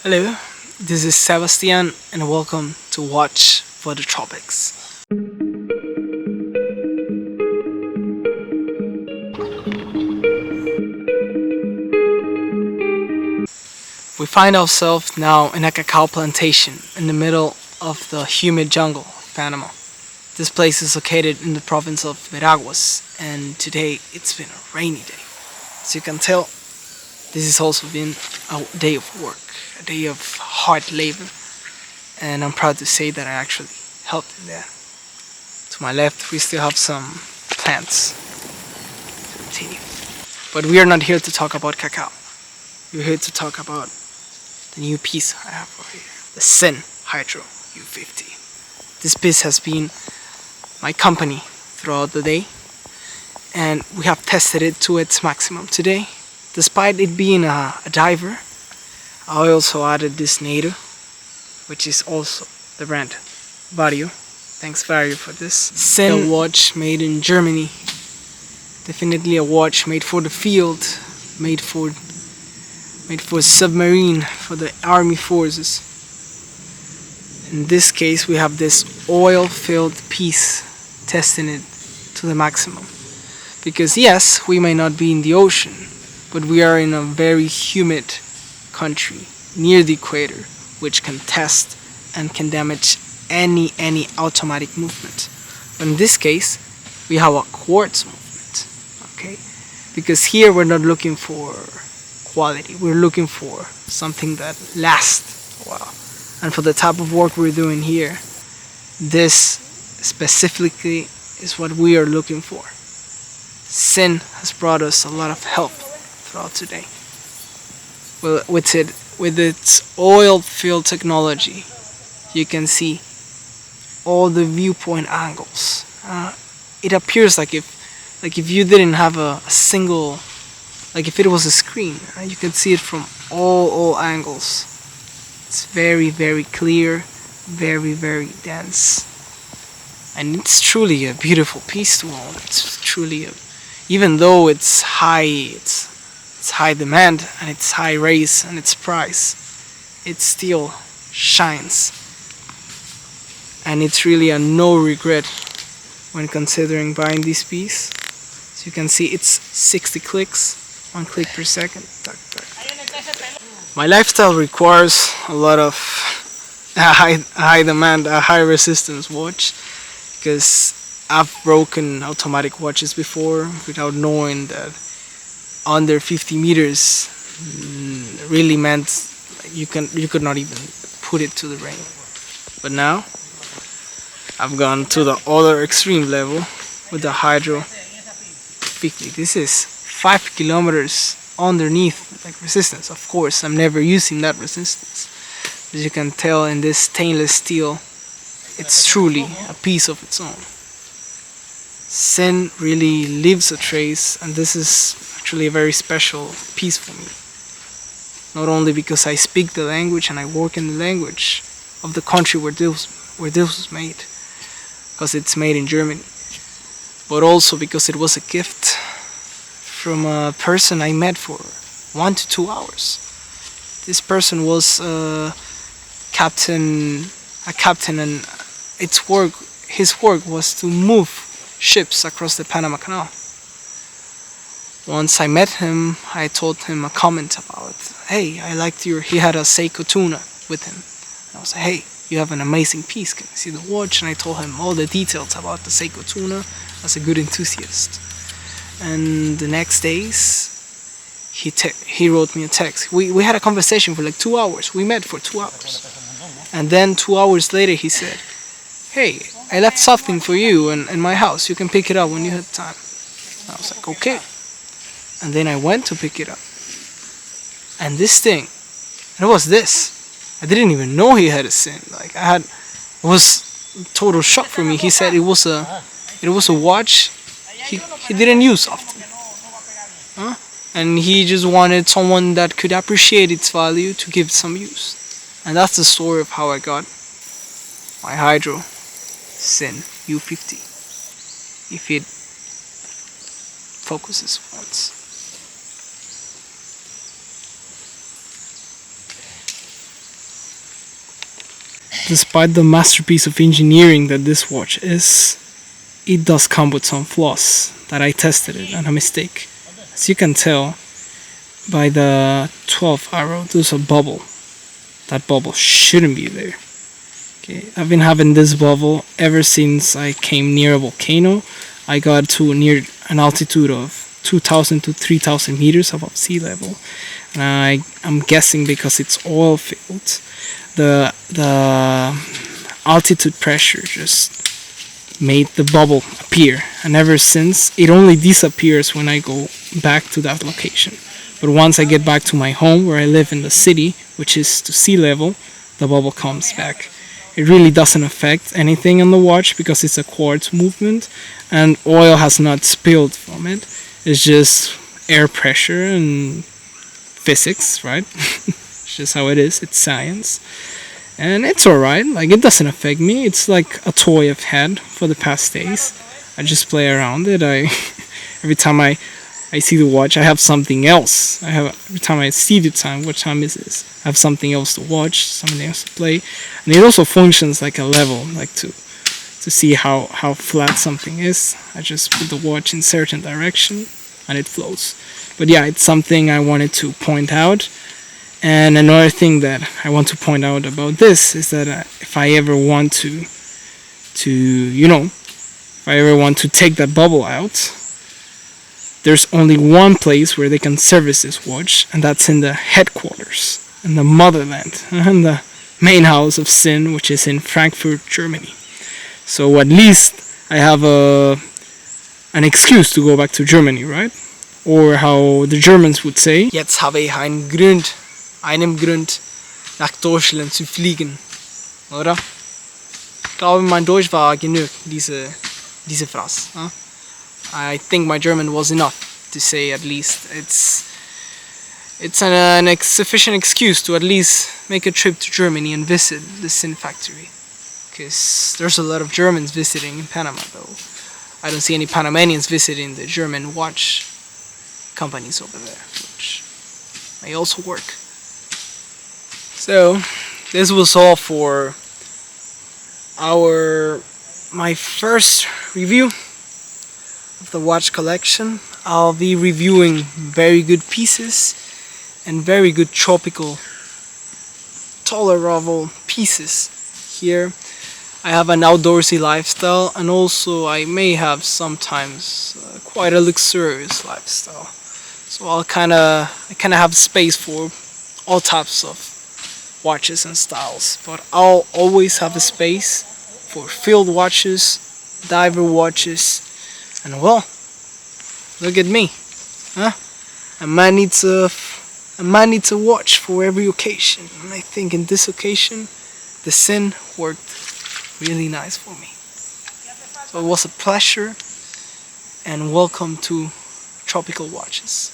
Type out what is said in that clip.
Hello, this is Sebastian and welcome to Watch for the Tropics. We find ourselves now in a cacao plantation in the middle of the humid jungle of Panama. This place is located in the province of Veraguas, and today it's been a rainy day. As you can tell, this has also been a day of work, a day of hard labor, and I'm proud to say that I actually helped in that. To my left, we still have some plants to continue. But we are not here to talk about cacao. We're here to talk about the new piece I have over here, the Sinn Hydro U50. This piece has been my company throughout the day, and we have tested it to its maximum today. Despite it being a diver, I also added this NATO, which is also the brand Vario. Thanks Vario for this. Sinn watch made in Germany. Definitely a watch made for the field, made for submarine, for the army forces. In this case we have this oil-filled piece, testing it to the maximum. Because yes, we may not be in the ocean, but we are in a very humid country near the equator, which can test and can damage any automatic movement. But in this case, we have a quartz movement, okay? Because here we're not looking for quality, we're looking for something that lasts a while. And for the type of work we're doing here, this specifically is what we are looking for. Sinn has brought us a lot of help throughout today. Well, with its oil-filled technology, you can see all the viewpoint angles. It appears like if you didn't have a single, like if it was a screen, you can see it from all angles. It's very clear, very dense, and it's truly a beautiful piece to own. It's truly even though it's high demand and it's high race and its price, it still shines, and it's really a no regret when considering buying this piece. So you can see it's 60 clicks, 1 click per second. My lifestyle requires a lot of high demand, a high resistance watch, because I've broken automatic watches before without knowing that under 50 meters really meant you could not even put it to the rain. But now I've gone to the other extreme level with the Hydro 50. This is 5 kilometers underneath like resistance. Of course, I'm never using that resistance. As you can tell in this stainless steel, it's truly a piece of its own. Sinn really leaves a trace, and this is actually a very special piece for me. Not only because I speak the language and I work in the language of the country where this was made, because it's made in Germany, but also because it was a gift from a person I met for 1 to 2 hours. This person was a captain, and his work was to move ships across the Panama Canal. Once I met him, I told him a comment about, hey, I liked he had a Seiko tuna with him. And I was like, hey, you have an amazing piece, can you see the watch? And I told him all the details about the Seiko tuna as a good enthusiast. And the next days, he wrote me a text. We had a conversation for like 2 hours. We met for 2 hours. And then 2 hours later he said, hey, I left something for you in my house. You can pick it up when you have time. I was like, okay. And then I went to pick it up. And this thing, and it was this. I didn't even know he had a Sinn. Like it was a total shock for me. He said it was a watch he didn't use often. And he just wanted someone that could appreciate its value to give it some use. And that's the story of how I got my Hydro Sinn U50, if it focuses once. despite the masterpiece of engineering that this watch is, it does come with some flaws that I tested it and a mistake. As you can tell by the 12th arrow, there's a bubble. That bubble shouldn't be there. Okay, I've been having this bubble ever since I came near a volcano. I got to near an altitude of 2,000 to 3,000 meters above sea level, and I'm guessing because it's oil filled, the altitude pressure just made the bubble appear, and ever since it only disappears when I go back to that location. But once I get back to my home where I live in the city, which is to sea level, the bubble comes back. It really doesn't affect anything on the watch because it's a quartz movement and oil has not spilled from it. It's just air pressure and physics, right? It's just how it is. It's science. And it's alright. Like, it doesn't affect me. It's like a toy I've had for the past days. I just play around it. Every time I see the watch, I have something else. Every time I see the time, what time is this? I have something else to watch, something else to play. And it also functions like a level, like to see how flat something is. I just put the watch in certain direction and it floats. But yeah, it's something I wanted to point out. And another thing that I want to point out about this is that if I ever want to take that bubble out, there's only one place where they can service this watch, and that's in the headquarters, in the motherland, and the main house of Sinn, which is in Frankfurt, Germany. So at least I have an excuse to go back to Germany, right? Or how the Germans would say, Jetzt habe ich einen Grund, nach Deutschland zu fliegen, oder? Ich glaube, mein Deutsch war genug, diese Phrase. Huh? I think my German was enough to say at least it's an sufficient excuse to at least make a trip to Germany and visit the Sinn factory. Because there's a lot of Germans visiting in Panama, though. I don't see any Panamanians visiting the German watch companies over there, which may also work. So, this was all for my first review of the watch collection. I'll be reviewing very good pieces and very good tropical tolerable pieces here. I have an outdoorsy lifestyle, and also I may have sometimes quite a luxurious lifestyle. So I kind of have space for all types of watches and styles, but I'll always have a space for field watches, diver watches, and well, look at me, huh? A man needs a watch for every occasion, and I think in this occasion the Sinn worked really nice for me. So it was a pleasure, and welcome to Tropical Watches.